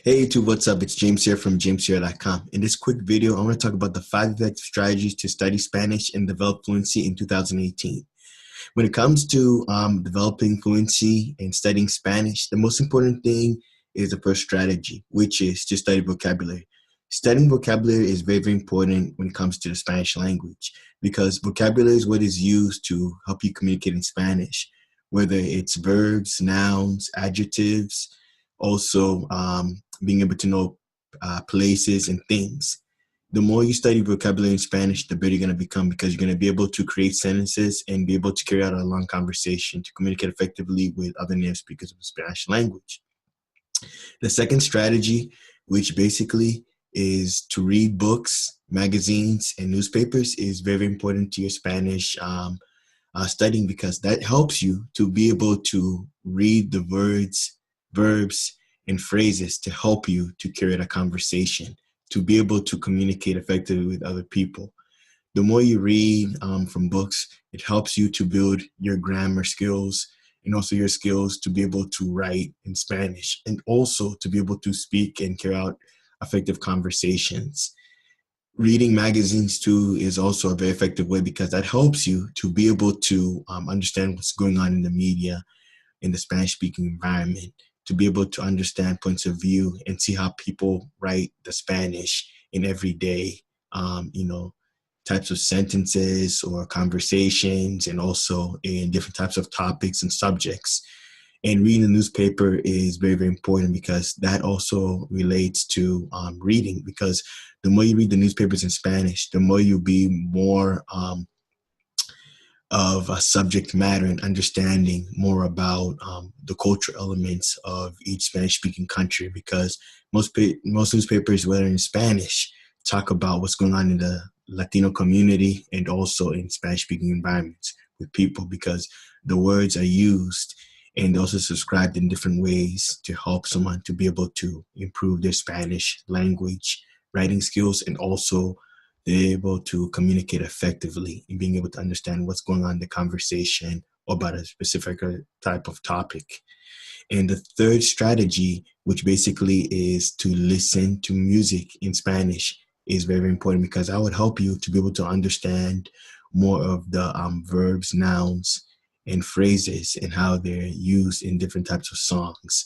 Hey YouTube, what's up? It's James here from jameshere.com. In this quick video, I want to talk about the 5 effective strategies to study Spanish and develop fluency in 2018. When it comes to developing fluency and studying Spanish, the most important thing is the first strategy, which is to study vocabulary. Studying vocabulary is very, very important when it comes to the Spanish language because vocabulary is what is used to help you communicate in Spanish, whether it's verbs, nouns, adjectives, also being able to know places and things. The more you study vocabulary in Spanish, the better you're going to become because you're going to be able to create sentences and be able to carry out a long conversation to communicate effectively with other native speakers of the Spanish language. The second strategy, which basically is to read books, magazines, and newspapers, is very important to your Spanish studying because that helps you to be able to read the words, verbs, and phrases to help you to carry out a conversation, to be able to communicate effectively with other people. The more you read from books, it helps you to build your grammar skills and also your skills to be able to write in Spanish and also to be able to speak and carry out effective conversations. Reading magazines too is also a very effective way because that helps you to be able to understand what's going on in the media in the Spanish speaking environment, to be able to understand points of view and see how people write the Spanish in everyday, types of sentences or conversations, and also in different types of topics and subjects. And reading the newspaper is very, very important because that also relates to reading. Because the more you read the newspapers in Spanish, the more you'll be more of a subject matter and understanding more about the cultural elements of each Spanish-speaking country. Because most newspapers, whether in Spanish, talk about what's going on in the Latino community and also in Spanish-speaking environments with people, because the words are used and also subscribed in different ways to help someone to be able to improve their Spanish language, writing skills, and also be able to communicate effectively and being able to understand what's going on in the conversation about a specific type of topic. And the third strategy, which basically is to listen to music in Spanish, is very important because that would help you to be able to understand more of the verbs, nouns, and phrases and how they're used in different types of songs.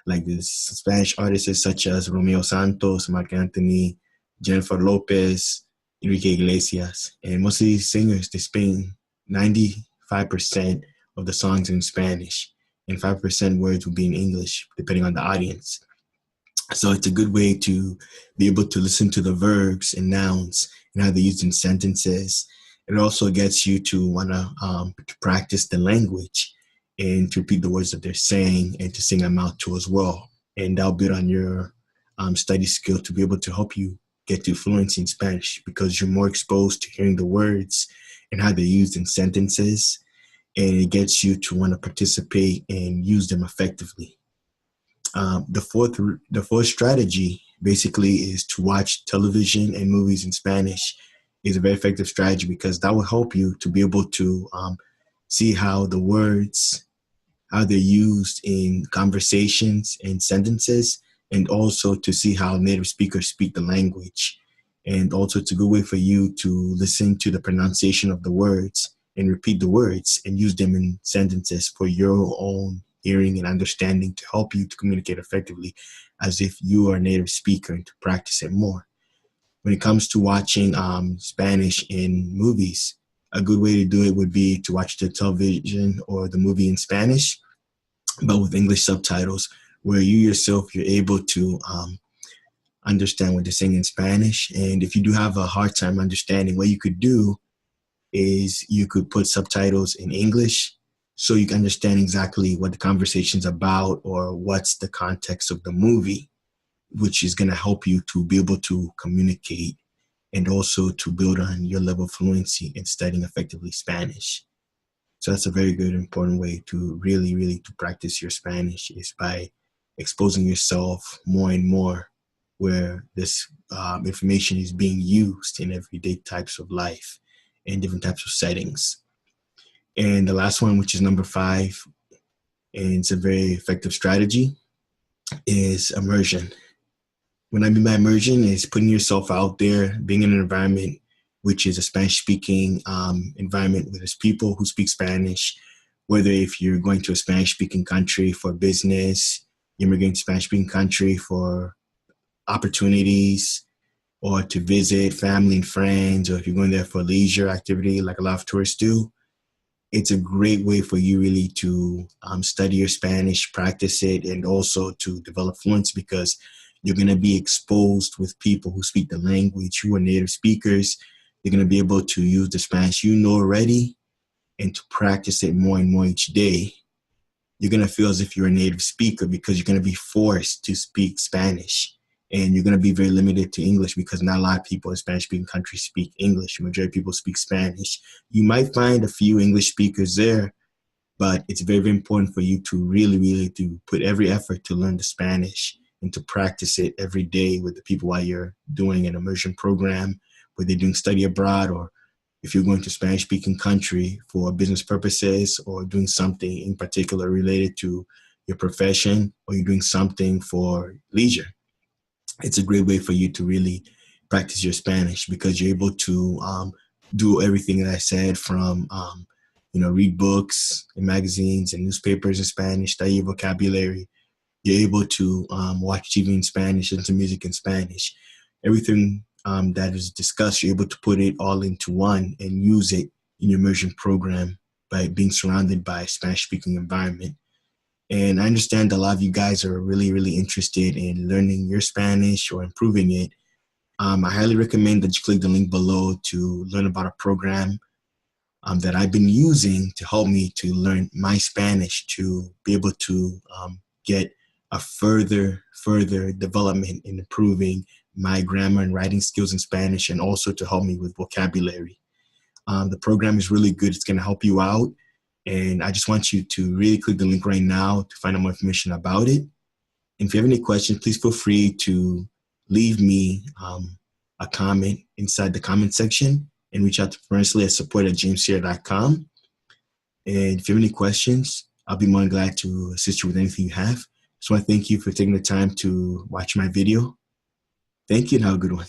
Like the Spanish artists such as Romeo Santos, Marc Anthony, Jennifer Lopez, Enrique Iglesias, and most of these singers, they sing 95% of the songs in Spanish, and 5% words will be in English, depending on the audience. So it's a good way to be able to listen to the verbs and nouns and how they're used in sentences. It also gets you to want to practice the language and to repeat the words that they're saying and to sing them out too as well. And that'll build on your study skill to be able to help you get to fluency in Spanish because you're more exposed to hearing the words and how they're used in sentences. And it gets you to want to participate and use them effectively. The fourth strategy basically is to watch television and movies in Spanish. Is a very effective strategy because that will help you to be able to see how the words, how they're used in conversations and sentences, and also to see how native speakers speak the language. And also it's a good way for you to listen to the pronunciation of the words and repeat the words and use them in sentences for your own hearing and understanding to help you to communicate effectively as if you are a native speaker and to practice it more. When it comes to watching Spanish in movies, a good way to do it would be to watch the television or the movie in Spanish, but with English subtitles, where you yourself, you're able to understand what they're saying in Spanish. And if you do have a hard time understanding, what you could do is you could put subtitles in English so you can understand exactly what the conversation's about or what's the context of the movie, which is going to help you to be able to communicate and also to build on your level of fluency in studying effectively Spanish. So that's a very good, important way to really, really to practice your Spanish is by exposing yourself more and more where this information is being used in everyday types of life and different types of settings. And the last one, which is number 5, and it's a very effective strategy, is immersion. What I mean by immersion is putting yourself out there, being in an environment which is a Spanish-speaking environment where there's people who speak Spanish, whether if you're going to a Spanish-speaking country for business, you're immigrating to a Spanish-speaking country for opportunities, or to visit family and friends, or if you're going there for leisure activity like a lot of tourists do. It's a great way for you really to study your Spanish, practice it, and also to develop fluency because you're going to be exposed with people who speak the language, who are native speakers. You're going to be able to use the Spanish you know already and to practice it more and more each day. You're going to feel as if you're a native speaker because you're going to be forced to speak Spanish. And you're going to be very limited to English because not a lot of people in Spanish-speaking countries speak English. The majority of people speak Spanish. You might find a few English speakers there, but it's very, very important for you to really to put every effort to learn the Spanish and to practice it every day with the people while you're doing an immersion program, whether you're doing study abroad or if you're going to a Spanish-speaking country for business purposes or doing something in particular related to your profession or you're doing something for leisure. It's a great way for you to really practice your Spanish because you're able to do everything that I said from, read books and magazines and newspapers in Spanish, study your vocabulary. You're able to watch TV in Spanish, listen to music in Spanish. Everything that is discussed, you're able to put it all into one and use it in your immersion program by being surrounded by a Spanish-speaking environment. And I understand a lot of you guys are really interested in learning your Spanish or improving it. I highly recommend that you click the link below to learn about a program that I've been using to help me to learn my Spanish to be able to get a further development in improving my grammar and writing skills in Spanish and also to help me with vocabulary. The program is really good. It's going to help you out. And I just want you to really click the link right now to find out more information about it. And if you have any questions, please feel free to leave me a comment inside the comment section and reach out to personally at support@jamesierra.com. And if you have any questions, I'll be more than glad to assist you with anything you have. Just want to thank you for taking the time to watch my video. Thank you and have a good one.